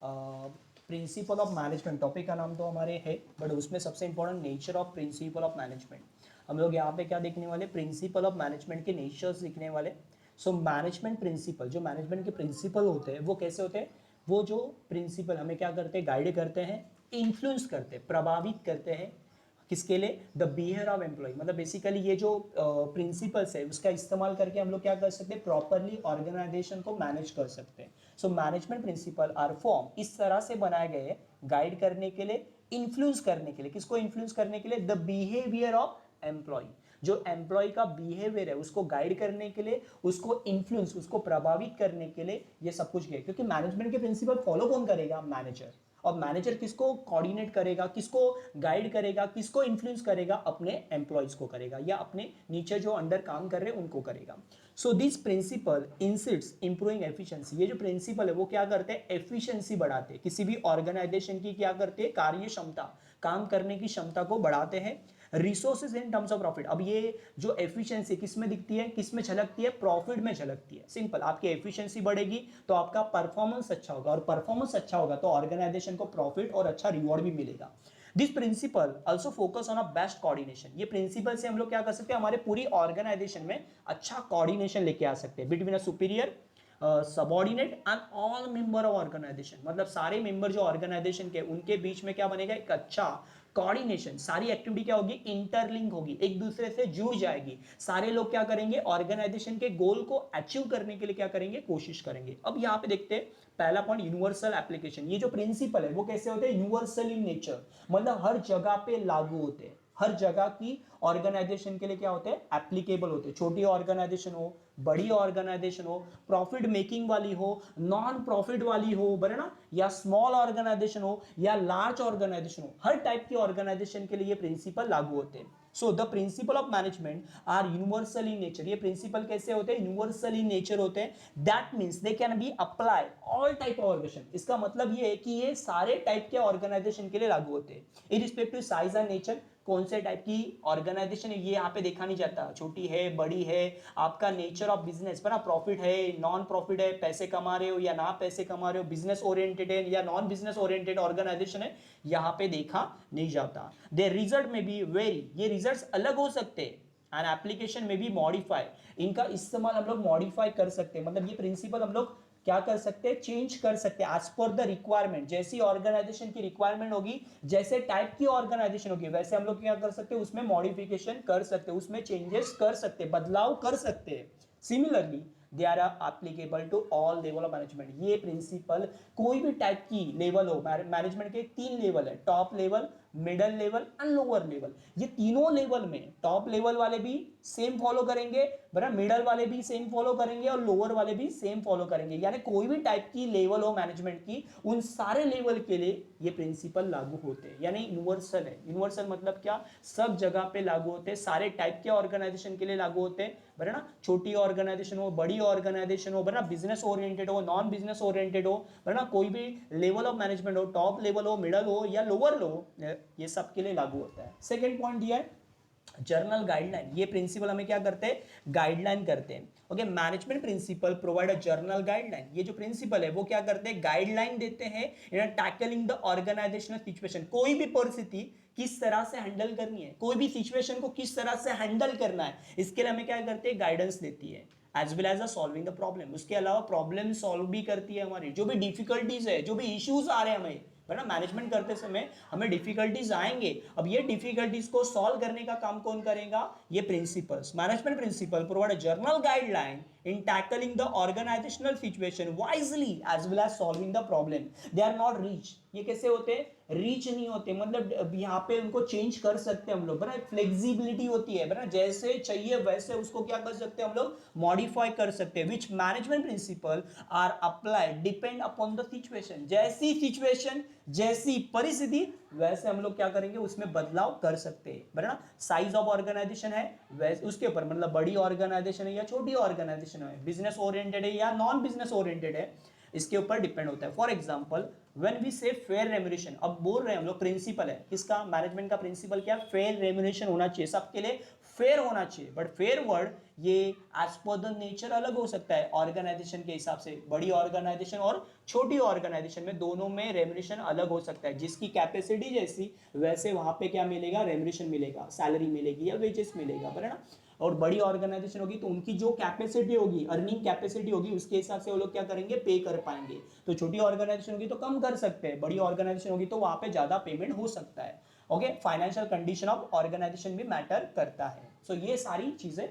Principal of management topic का नाम तो हमारे है, बट उसमें सबसे important nature of principle of management. हम लोग यहाँ पे क्या देखने वाले, प्रिंसिपल ऑफ मैनेजमेंट के नेचर्स देखने वाले। सो मैनेजमेंट प्रिंसिपल, जो मैनेजमेंट के प्रिंसिपल होते हैं वो कैसे होते हैं, वो जो प्रिंसिपल हमें क्या करते हैं, गाइड करते हैं, इन्फ्लुएंस करते हैं, प्रभावित करते हैं। किसके लिए, द बिहेवियर ऑफ एम्प्लॉय, मतलब बेसिकली ये जो प्रिंसिपल्स है उसका इस्तेमाल करके हम लोग क्या कर सकते हैं, प्रॉपरली ऑर्गेनाइजेशन को मैनेज कर सकते हैं। So management principle are form इस तरह से बनाए गए हैं गाइड करने के लिए, इन्फ्लुएंस करने के लिए। किसको इन्फ्लुएंस करने के लिए, द बिहेवियर ऑफ एम्प्लॉय, जो एम्प्लॉय का बिहेवियर है उसको गाइड करने के लिए, उसको इन्फ्लुएंस, उसको प्रभावित करने के लिए ये सब कुछ है। क्योंकि मैनेजमेंट के प्रिंसिपल फॉलो कौन करेगा, मैनेजर। और मैनेजर किसको कोऑर्डिनेट करेगा, किसको गाइड करेगा, किसको इन्फ्लुएंस करेगा, अपने एम्प्लॉयज को करेगा या अपने नीचे जो अंडर काम कर रहे हैं उनको करेगा। So this principle insists improving efficiency, ये जो प्रिंसिपल है वो क्या करते हैं, एफिशिएंसी बढ़ाते हैं। किसी भी ऑर्गेनाइजेशन की क्या करते हैं, कार्य क्षमता, काम करने की क्षमता को बढ़ाते हैं। Resources in terms of profit, अब ये जो एफिशिएंसी किस में दिखती है, किस में झलकती है, प्रॉफिट में झलकती है। सिंपल, आपकी एफिशिएंसी बढ़ेगी तो आपका परफॉर्मेंस अच्छा होगा, और परफॉर्मेंस अच्छा होगा तो ऑर्गेनाइजेशन को प्रॉफिट और अच्छा रिवॉर्ड भी मिलेगा। This principle also focus on a best coordination, ये प्रिंसिपल से हम लोग क्या कर सकते हैं, हमारे पूरी ऑर्गेनाइजेशन में अच्छा कोऑर्डिनेशन लेके आ सकते हैं between a superior, subordinate and all member of organization, मतलब सारे मेंबर जो ऑर्गेनाइजेशन के उनके बीच में क्या बनेगा, एक अच्छा कोऑर्डिनेशन। सारी एक्टिविटी क्या होगी, इंटरलिंक होगी, एक दूसरे से जुड़ जाएगी। सारे लोग क्या करेंगे, ऑर्गेनाइजेशन के गोल को अचीव करने के लिए क्या करेंगे, कोशिश करेंगे। अब यहाँ पे देखते हैं पहला पॉइंट, यूनिवर्सल एप्लीकेशन। ये जो प्रिंसिपल है वो कैसे होते हैं, यूनिवर्सल इन नेचर, मतलब हर जगह पे लागू होते हैं, हर जगह की ऑर्गेनाइजेशन के लिए क्या होते हैं, एप्लीकेबल होते हैं। छोटी ऑर्गेनाइजेशन हो, बड़ी ऑर्गेनाइजेशन हो, प्रॉफिट मेकिंग वाली हो, नॉन प्रॉफिट वाली हो, बराबर ना, या स्मॉल ऑर्गेनाइजेशन हो या लार्ज ऑर्गेनाइजेशन हो, हर टाइप की ऑर्गेनाइजेशन के लिए ये प्रिंसिपल लागू होते हैं। So the principle of management are universal in nature, ये प्रिंसिपल कैसे होते हैं, यूनिवर्सल इन नेचर होते हैं। That means they can be apply all type of organization, इसका मतलब ये है कि ये सारे टाइप के ऑर्गेनाइजेशन के लिए लागू होते हैं, इरिस्पेक्टिव साइज एंड नेचर। कौन से टाइप की ऑर्गेनाइजेशन है ये यहाँ पे देखा नहीं जाता, छोटी है बड़ी है, आपका नेचर ऑफ बिजनेस पर, प्रॉफिट है नॉन प्रॉफिट है, पैसे कमा रहे हो या ना पैसे कमा रहे हो, बिजनेस ओरिएंटेड है या नॉन बिजनेस ओरिएंटेड ऑर्गेनाइजेशन है, यहाँ पे देखा नहीं जाता। दे रिजल्ट में भी वेरी, ये रिजल्ट्स अलग हो सकते हैं, एंड एप्लीकेशन में भी मॉडिफाई, इनका इस्तेमाल हम लोग मॉडिफाई कर सकते हैं। मतलब ये प्रिंसिपल हम लोग क्या कर सकते हैं, चेंज कर सकते हैं एज पर द रिक्वायरमेंट। जैसी ऑर्गेनाइजेशन की रिक्वायरमेंट होगी, जैसे टाइप की ऑर्गेनाइजेशन होगी, वैसे हम लोग क्या कर सकते हैं, उसमें मॉडिफिकेशन कर सकते हैं, उसमें चेंजेस कर सकते हैं, बदलाव कर सकते हैं। Similarly they are applicable to all level of management, ये प्रिंसिपल कोई भी टाइप की लेवल हो, मैनेजमेंट के 3 लेवल है, top level, middle level and lower level. ये तीनों लेवल में टॉप लेवल वाले भी सेम फॉलो करेंगे, बराबर, मिडल वाले भी सेम फॉलो करेंगे और लोअर वाले भी सेम फॉलो करेंगे। यानी कोई भी टाइप की लेवल हो मैनेजमेंट की, उन सारे लेवल के लिए ये प्रिंसिपल लागू होते हैं, यानी यूनिवर्सल है। यूनिवर्सल मतलब क्या, सब जगह पे लागू होते हैं, सारे टाइप के ऑर्गेनाइजेशन के लिए लागू होते हैं, बराबर ना, छोटी ऑर्गेनाइजेशन हो, बड़ी ऑर्गेनाइजेशन हो, बराबर, बिजनेस ओरिएंटेड हो, नॉन बिजनेस ओरिएंटेड हो, बराबर, कोई भी लेवल ऑफ मैनेजमेंट हो, टॉप लेवल हो, मिडल हो या लोअर हो, ये सब के लिए लागू होता है। सेकंड पॉइंट दिया है जर्नल गाइडलाइन, ये प्रिंसिपल हमें क्या करते हैं, गाइडलाइन करते हैं। Okay, management principle provide a general guideline, ये जो प्रिंसिपल है वो क्या करते हैं, गाइडलाइन देते हैं इन टैकलिंग द ऑर्गेनाइजेशनल सिचुएशन। कोई भी परिस्थिति किस तरह से हैंडल करनी है, कोई भी सिचुएशन को किस तरह से हैंडल करना है, इसके लिए हमें क्या करते हैं, गाइडेंस देती है, as well as solving the problem. उसके अलावा प्रॉब्लम सॉल्व भी करती है, हमारी जो भी डिफिकल्टीज है, जो भी इश्यूज आ रहे हैं हमें, है ना, मैनेजमेंट करते समय हमें डिफिकल्टीज आएंगे। अब ये डिफिकल्टीज को सॉल्व करने का काम कौन करेगा, ये principles. Management principle provide a general guideline in tackling the organizational situation wisely as well as solving the problem. They are not reach, ये कैसे होते हैं, रीच नहीं होते, मतलब यहाँ पे उनको चेंज कर सकते हैं हम लोग, बराबर, फ्लेक्सिबिलिटी होती है, बराबर, जैसे चाहिए वैसे उसको क्या कर सकते हैं हम लोग, मॉडिफाई कर सकते हैं। Which management principle are applied depend upon the situation, जैसी सिचुएशन, जैसी परिस्थिति, वैसे हम लोग क्या करेंगे, उसमें बदलाव कर सकते हैं, बराबर। साइज ऑफ ऑर्गेनाइजेशन है वैसे उसके ऊपर, मतलब बड़ी ऑर्गेनाइजेशन है या छोटी ऑर्गेनाइजेशन है, बिजनेस ओरिएंटेड है या नॉन बिजनेस ओरिएंटेड है, इसके ऊपर डिपेंड होता है। फॉर एग्जांपल व्हेन वी से फेयर रेम्यूनरेशन, अब बोल रहे हैं हम लोग, प्रिंसिपल है किसका, मैनेजमेंट का प्रिंसिपल क्या, फेयर रेम्यूनरेशन होना चाहिए सबके लिए, फेयर होना चाहिए, बट फेयर वर्ड ये एज पर द नेचर अलग हो सकता है ऑर्गेनाइजेशन के हिसाब से। बड़ी ऑर्गेनाइजेशन और छोटी ऑर्गेनाइजेशन में दोनों में रेम्युनरेशन अलग हो सकता है। जिसकी कैपेसिटी जैसी वैसे वहां पे क्या मिलेगा, रेम्युनरेशन मिलेगा, सैलरी मिलेगी या वेजेस मिलेगा, बराबर ना। और बड़ी ऑर्गेनाइजेशन होगी तो उनकी जो कैपेसिटी होगी, अर्निंग कैपेसिटी होगी, उसके हिसाब से वो लोग क्या करेंगे, पे कर पाएंगे। तो छोटी ऑर्गेनाइजेशन होगी तो कम कर सकते हैं, बड़ी ऑर्गेनाइजेशन होगी तो वहां पे ज्यादा पेमेंट हो सकता है। Okay, financial condition of organization भी मैटर करता है। सो ये सारी चीजें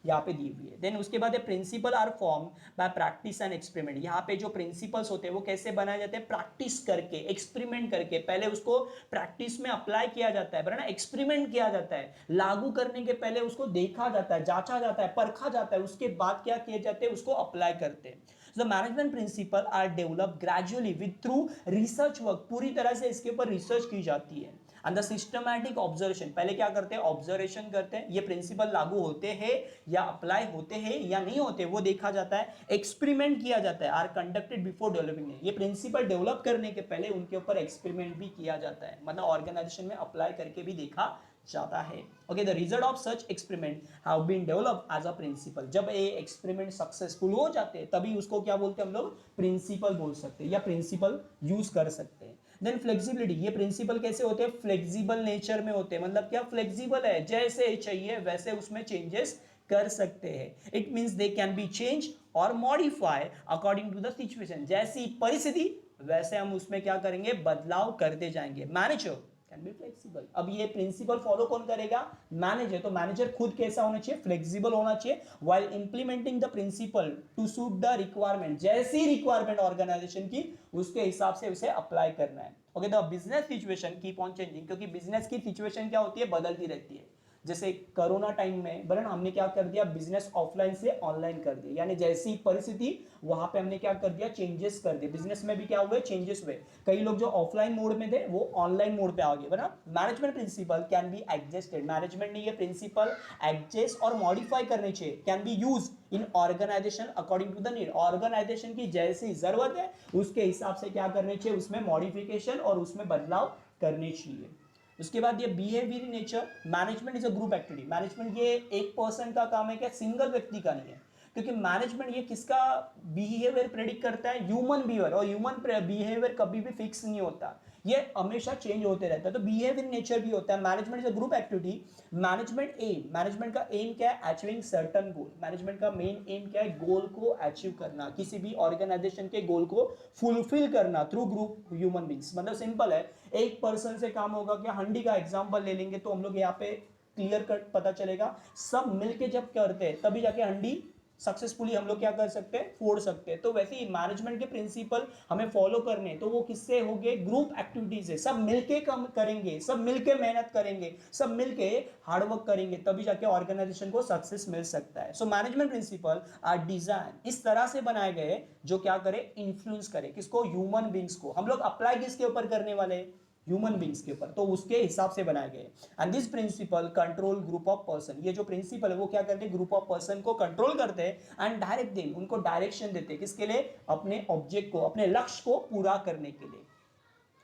यहाँ पे दी हुई है। देन उसके बाद principle are form by practice and experiment. यहाँ पे जो प्रिंसिपल्स होते हैं वो कैसे बनाए जाते हैं, प्रैक्टिस करके, एक्सपेरिमेंट करके। पहले उसको प्रैक्टिस में अप्लाई किया जाता है, बराबर ना, एक्सपेरिमेंट किया जाता है, लागू करने के पहले उसको देखा जाता है, जांचा जाता है, परखा जाता है, उसके बाद क्या किए जाते हैं, उसको अप्लाई करते हैं। The management principle are develop gradually with through research work. पूरी तरह से इसके ऊपर रिसर्च की जाती है। एंड द सिस्टमैटिक ऑब्जर्वेशन, पहले क्या करते हैं, ऑब्जर्वेशन करते हैं, ये प्रिंसिपल लागू होते हैं या अप्लाई होते हैं या नहीं होते वो देखा जाता है। एक्सपेरिमेंट किया जाता है, आर कंडक्टेड बिफोर डेवलपिंग। ये प्रिंसिपल डेवलप करने के पहले उनके ऊपर एक्सपेरिमेंट भी किया जाता है, मतलब ऑर्गेनाइजेशन में अप्लाई करके भी देखा जाता है। Okay, the result of such experiment have been developed as a principle. जब ये एक्सपेरिमेंट सक्सेसफुल हो जाते हैं तभी उसको क्या बोलते हैं हम लोग, प्रिंसिपल बोल सकते हैं या प्रिंसिपल यूज कर सकते हैं। देन फ्लेक्सिबिलिटी, ये प्रिंसिपल कैसे होते हैं, फ्लेक्सिबल नेचर में होते हैं। मतलब क्या, फ्लेक्सिबल है, जैसे चाहिए वैसे उसमें चेंजेस कर सकते हैं। It means they can be change or modify according to the situation. जैसी परिस्थिति वैसे हम उसमें क्या करेंगे, बदलाव करते जाएंगे। Manager can be flexible. अब ये प्रिंसिपल फॉलो कौन करेगा, मैनेजर। तो मैनेजर खुद कैसा होना चाहिए, फ्लेक्सिबल होना चाहिए while implementing the principle to suit the requirement. जैसी रिक्वायरमेंट ऑर्गेनाइजेशन की उसके हिसाब से उसे अप्लाई करना है। Okay, the business situation keep on changing, क्योंकि बिजनेस की सिचुएशन क्या होती है, बदलती रहती है। जैसे कोरोना टाइम में बराबर हमने क्या कर दिया, बिजनेस ऑफलाइन से ऑनलाइन कर दिया, यानी जैसी परिस्थिति वहां पे हमने क्या कर दिया, चेंजेस कर दिए। बिजनेस में भी क्या हुए, चेंजेस हुए। कई लोग जो ऑफलाइन मोड में थे वो ऑनलाइन मोड पे आ गए, बराबर। Management principle can be adjusted, management ने ये प्रिंसिपल एडजस्ट और मॉडिफाई करने चाहिए। Can be use in organization according to the need, organization की जैसी जरूरत है उसके हिसाब से क्या करने चाहिए, उसमें मॉडिफिकेशन और उसमें बदलाव करने चाहिए। उसके बाद ये behaviour nature, management is a group activity. Management ये एक पर्सन का काम है क्या, सिंगल व्यक्ति का नहीं है। क्योंकि मैनेजमेंट ये किसका बिहेवियर प्रेडिक्ट करता है, ह्यूमन बिहेवियर। और ह्यूमन बिहेवियर कभी भी फिक्स नहीं होता, ये हमेशा चेंज होते रहता है। तो बिहेवियर नेचर भी होता है। Management is a group activity. Management aim, management का एम क्या है, अचीविंग सर्टन गोल। मैनेजमेंट का मेन एम क्या है, गोल को अचीव करना, किसी भी ऑर्गेनाइजेशन के गोल को फुलफिल करना थ्रू ग्रुप ह्यूमन बींग्स। मतलब सिंपल है, एक पर्सन से काम होगा क्या, हंडी का एग्जांपल ले लेंगे तो हम लोग यहाँ पे क्लियर कट पता चलेगा। सब मिलके जब करते हैं तभी जाके हंडी सक्सेसफुली हम लोग क्या कर सकते हैं, फोड़ सकते हैं। तो वैसे ही मैनेजमेंट के प्रिंसिपल हमें फॉलो करने, तो वो किससे होंगे, ग्रुप एक्टिविटीज है। सब मिलके काम करेंगे, सब मिलके मेहनत करेंगे, सब मिलके हार्डवर्क करेंगे, तभी जाके ऑर्गेनाइजेशन को सक्सेस मिल सकता है। So management principle are design इस तरह से बनाए गए जो क्या करे, इन्फ्लुएंस करे किसको, ह्यूमन बींग्स को। हम लोग अप्लाई किसके ऊपर करने वाले, ह्यूमन बींग्स के ऊपर, तो उसके हिसाब से बनाए गए। And this principle control group of person, ये जो प्रिंसिपल है वो क्या करते हैं, ग्रुप ऑफ पर्सन को कंट्रोल करते हैं एंड डायरेक्ट देम, उनको डायरेक्शन देते हैं, किसके लिए, अपने ऑब्जेक्ट को, अपने लक्ष्य को पूरा करने के लिए।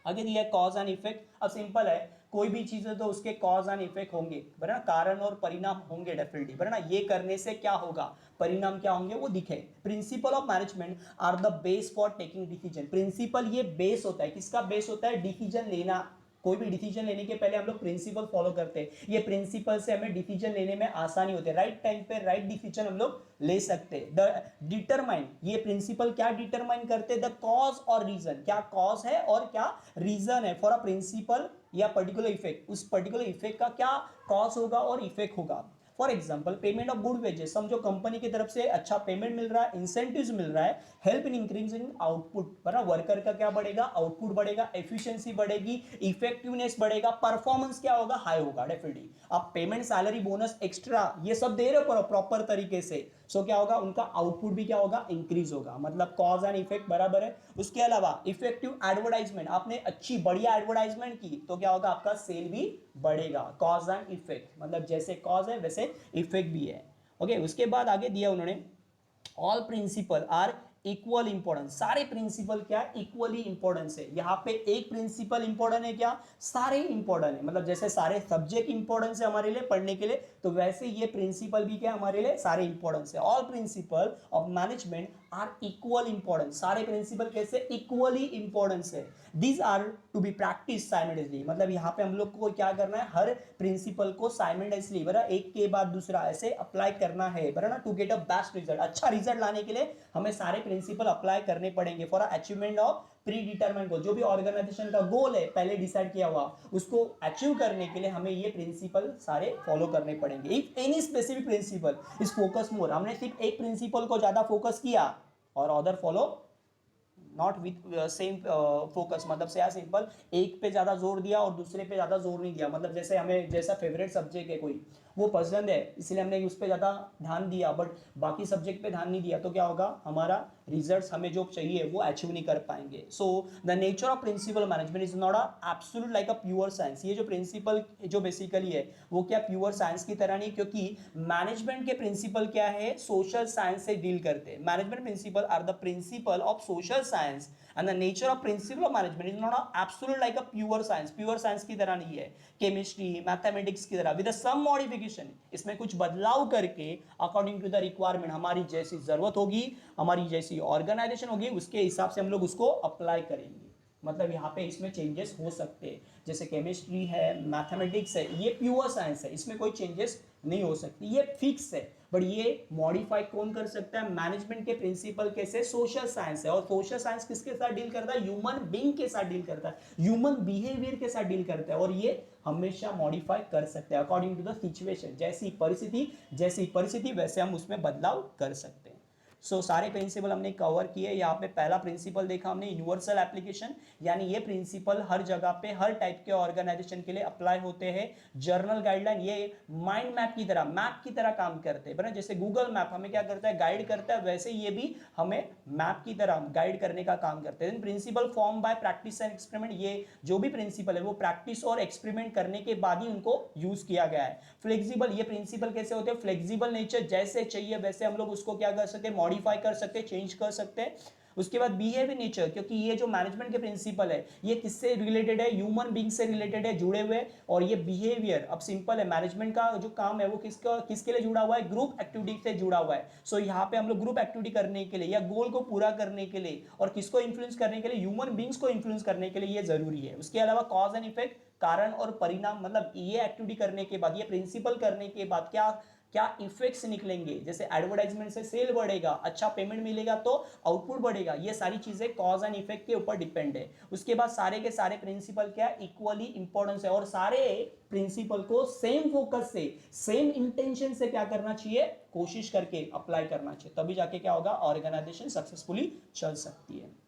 आगे दिया कॉज एंड इफेक्ट। अब सिंपल है, कोई भी चीज है तो उसके कॉज एंड इफेक्ट होंगे, बराबर, कारण और परिणाम होंगे डेफिनेटली, बराबर। ये करने से क्या होगा, परिणाम क्या होंगे वो दिखे। Principle of management are the base for taking decision. Principle ये बेस होता है, किसका बेस होता है, डिसीजन लेना। कोई भी डिसीजन लेने के पहले हम लोग प्रिंसिपल फॉलो करते हैं। ये प्रिंसिपल से हमें डिसीजन लेने में आसानी होती है, राइट टाइम पे राइट डिसीजन हम लोग ले सकते हैं। द डिटरमाइन, ये प्रिंसिपल क्या डिटरमाइन करते हैं, द कॉज और रीजन, क्या कॉज है और क्या रीजन है फॉर अ प्रिंसिपल या पर्टिकुलर इफेक्ट। उस पर्टिकुलर इफेक्ट का क्या कॉज होगा और इफेक्ट होगा। For example payment of good wages, समझो कंपनी की तरफ से अच्छा पेमेंट मिल रहा है, इंसेंटिव्स मिल रहा है, हेल्प इन इंक्रीजिंग आउटपुट, बराबर, वर्कर का क्या बढ़ेगा, आउटपुट बढ़ेगा, एफिशिएंसी बढ़ेगी, इफेक्टिवनेस बढ़ेगा, परफॉर्मेंस क्या होगा, हाई होगा डेफिनेटली। आप पेमेंट, सैलरी, बोनस, एक्स्ट्रा ये सब दे रहे हो प्रॉपर तरीके से, सो क्या होगा, उनका आउटपुट भी क्या होगा, इंक्रीज होगा। मतलब कॉज एंड इफेक्ट बराबर है। उसके अलावा इफेक्टिव एडवर्टाइजमेंट, आपने अच्छी बढ़िया एडवर्टाइजमेंट की तो क्या होगा, आपका सेल भी बढ़ेगा। कॉज एंड इफेक्ट, मतलब जैसे कॉज है वैसे इफेक्ट भी है। ओके, उसके बाद आगे दिया उन्होंने all principle are equal importance. सारे प्रिंसिपल क्या इक्वली इंपॉर्टेंस है। यहां पे एक प्रिंसिपल इंपॉर्टेंट है क्या, सारे इंपॉर्टेंट है। मतलब जैसे सारे सब्जेक्ट इंपॉर्टेंस है हमारे लिए पढ़ने के लिए, तो वैसे ये प्रिंसिपल भी क्या हमारे लिए सारे इंपॉर्टेंस है। All principle of management are equal importance, सारे प्रिंसिपल कैसे इक्वली इंपॉर्टेंस है। These are to be practice simultaneously, मतलब यहाँ पे हम लोग को क्या करना है, हर प्रिंसिपल को साइमल्टेनियसली बराबर एक के बाद दूसरा ऐसे अप्लाई करना है बराबर ना, to get a best result. अच्छा रिजल्ट लाने के लिए हमें सारे प्रिंसिपल अप्लाई करने पड़ेंगे for achievement of predetermined goal. जो भी ऑर्गेनाइजेशन का गोल है पहले डिसाइड किया हुआ, उसको अचीव करने के लिए हमें ये प्रिंसिपल सारे फॉलो करने पड़ेंगे। If any specific principle is focus more, हमने सिर्फ एक प्रिंसिपल को ज्यादा फोकस किया और other follow not with same focus, मतलब से सिंपल एक पे ज्यादा जोर दिया और दूसरे पे ज्यादा जोर नहीं दिया, मतलब जैसे हमें जैसा फेवरेट सब्जेक्ट है कोई वो पसंद है इसलिए हमने उस पर ज्यादा ध्यान दिया बट बाकी सब्जेक्ट पे ध्यान नहीं दिया, तो क्या होगा, हमारा रिजल्ट्स हमें जो चाहिए वो अचीव नहीं कर पाएंगे। So the nature of principle management is not a absolute like a pure science. ये जो प्रिंसिपल जो बेसिकली है वो क्या प्योर साइंस की तरह नहीं, क्योंकि मैनेजमेंट के प्रिंसिपल क्या है, सोशल साइंस से डील करते हैं। Management principle are the principle of social science and the nature of principle of management is not a absolute like a pure science. Pure science की तरह नहीं है, केमिस्ट्री मैथमेटिक्स की तरह, विद सम मॉडिफिकेशन, इसमें कुछ बदलाव करके अकॉर्डिंग टू द रिक्वायरमेंट, हमारी जैसी जरूरत होगी, हमारी जैसी ऑर्गेनाइजेशन होगी, उसके हिसाब से हम लोग उसको अप्लाई करेंगे। मतलब यहाँ पे इसमें चेंजेस हो सकते हैं, जैसे केमिस्ट्री है मैथमेटिक्स है, ये प्योर साइंस है, इसमें कोई चेंजेस नहीं हो सकती, ये फिक्स है। बट ये मॉडिफाई कौन कर सकता है, मैनेजमेंट के प्रिंसिपल कैसे, सोशल साइंस है। और सोशल साइंस किसके साथ डील करता है, ह्यूमन बीइंग के साथ डील करता है, ह्यूमन बिहेवियर के साथ डील करता है, और ये हमेशा मॉडिफाई कर सकते हैं अकॉर्डिंग टू द सिचुएशन। जैसी परिस्थिति वैसे हम उसमें बदलाव कर सकते हैं। सारे प्रिंसिपल हमने कवर किए। यहाँ पे पहला प्रिंसिपल देखा हमने यूनिवर्सल एप्लीकेशन, यानी ये प्रिंसिपल हर जगह पे हर टाइप के ऑर्गेनाइजेशन के लिए अप्लाई होते हैं। जर्नल गाइडलाइन, ये माइंड मैप की तरह काम करते हैं, जैसे गूगल मैप हमें क्या करता है, गाइड करता है, वैसे ये भी हमें मैप की तरह गाइड करने का काम करते हैं। Principle form by practice and experiment, ये जो भी प्रिंसिपल है वो प्रैक्टिस और एक्सपेरिमेंट करने के बाद ही उनको यूज किया गया है। फ्लेक्सिबल, ये प्रिंसिपल कैसे होते हैं, फ्लेक्सिबल नेचर, जैसे चाहिए वैसे हम लोग उसको क्या कर सकते हैं, मॉडिफाई कर सकते हैं, चेंज कर सकते हैं। उसके बाद बिहेवियर नेचर, क्योंकि ये जो मैनेजमेंट के प्रिंसिपल है ये किससे रिलेटेड है, ह्यूमन बीइंग से रिलेटेड है, जुड़े हुए। और ये बिहेवियर अब सिंपल है, मैनेजमेंट का जो काम है वो किसके लिए जुड़ा हुआ है, ग्रुप एक्टिविटी से जुड़ा हुआ है। सो यहाँ पे हम लोग ग्रुप एक्टिविटी करने के लिए या गोल को पूरा करने के लिए और किसको इन्फ्लुएंस करने के लिए, ह्यूमन बीइंग्स को इन्फ्लुएंस करने के लिए ये जरूरी है। उसके अलावा कॉज एंड इफेक्ट, कारण और परिणाम, मतलब ये एक्टिविटी करने के बाद, ये प्रिंसिपल करने के बाद क्या क्या इफेक्ट्स निकलेंगे, जैसे एडवर्टाइजमेंट से सेल बढ़ेगा, अच्छा पेमेंट मिलेगा तो आउटपुट बढ़ेगा, ये सारी चीजें कॉज एंड इफेक्ट के ऊपर डिपेंड है। उसके बाद सारे के सारे प्रिंसिपल क्या इक्वली इंपॉर्टेंस है, और सारे प्रिंसिपल को सेम फोकस से सेम इंटेंशन से क्या करना चाहिए, कोशिश करके अप्लाई करना चाहिए, तभी जाके क्या होगा, ऑर्गेनाइजेशन सक्सेसफुली चल सकती है।